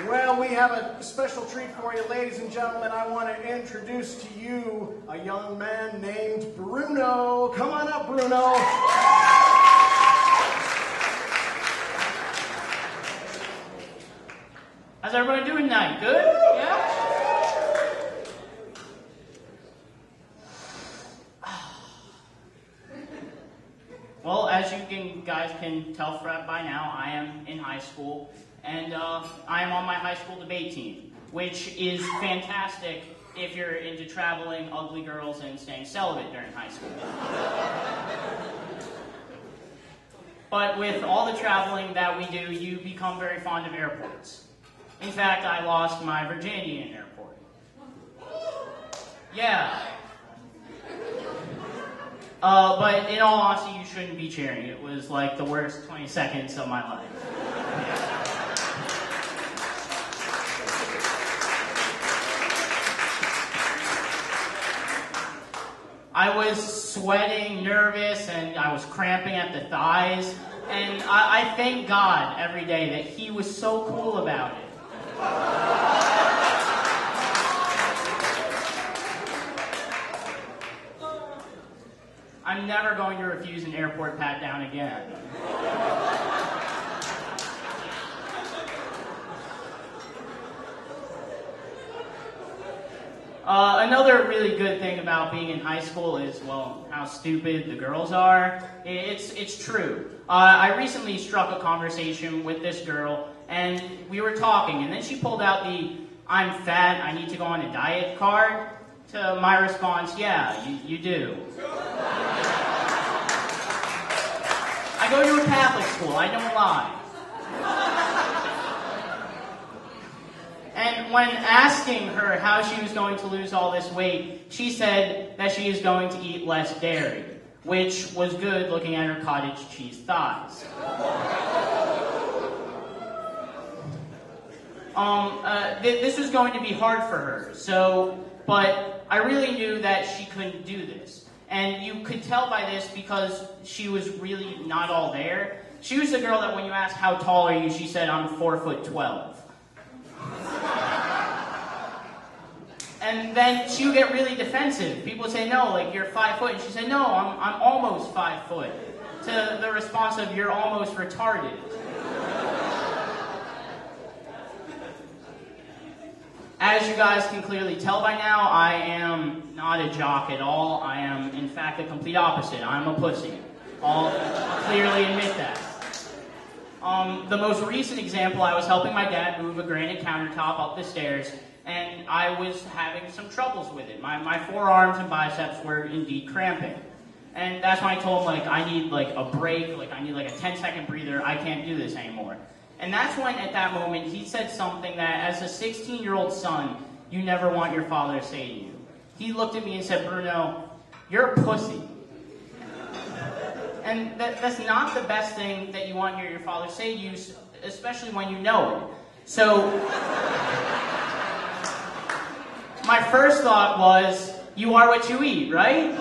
Well, we have a special treat for you, ladies and gentlemen. I want to introduce to you a young man named Bruno. Come on up, Bruno. How's everybody doing tonight? Good? Yeah? Well, as you guys can tell by now, I am in high school, and I am on my high school debate team, which is fantastic if you're into traveling, ugly girls, and staying celibate during high school. But with all the traveling that we do, you become very fond of airports. In fact, I lost my virginity in an airport. Yeah. But in all honesty, you shouldn't be cheering. It was like the worst 20 seconds of my life. I was sweating, nervous, and I was cramping at the thighs. And I thank God every day that he was so cool about it. I'm never going to refuse an airport pat down again. Another really good thing about being in high school is, well, how stupid the girls are. It's true. I recently struck a conversation with this girl, and we were talking, and then she pulled out the "I'm fat, I need to go on a diet" card. To my response, yeah, you do. I go to a Catholic school, I don't lie. And when asking her how she was going to lose all this weight, she said that she is going to eat less dairy, which was good looking at her cottage cheese thighs. This was going to be hard for her, but I really knew that she couldn't do this. And you could tell by this because she was really not all there. She was the girl that when you asked, "How tall are you?" she said, "I'm 4'12". And then she would get really defensive. People would say, "No, like you're 5 foot." And she said, "No, I'm almost 5 foot." To the response of, "You're almost retarded." As you guys can clearly tell by now, I am not a jock at all. I am, in fact, the complete opposite. I'm a pussy. I'll clearly admit that. The most recent example, I was helping my dad move a granite countertop up the stairs, and I was having some troubles with it. My forearms and biceps were indeed cramping. And that's when I told him, like, I need, like, a break, like, I need, like, a 10-second breather. I can't do this anymore. And that's when, at that moment, he said something that, as a 16-year-old son, you never want your father to say to you. He looked at me and said, "Bruno, you're a pussy." And that's not the best thing that you want to hear your father say to you, especially when you know it. So, my first thought was, you are what you eat, right?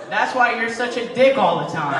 That's why you're such a dick all the time.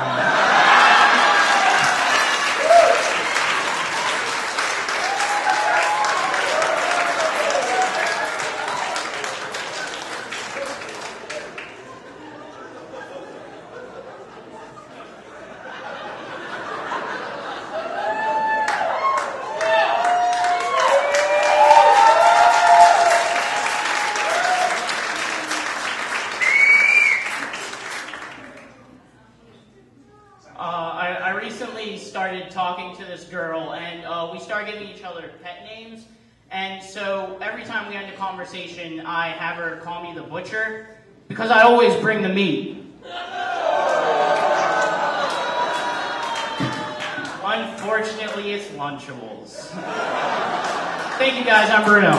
I recently started talking to this girl, and we started giving each other pet names. And so every time we end a conversation, I have her call me the butcher, because I always bring the meat. Unfortunately, it's Lunchables. Thank you guys, I'm Bruno.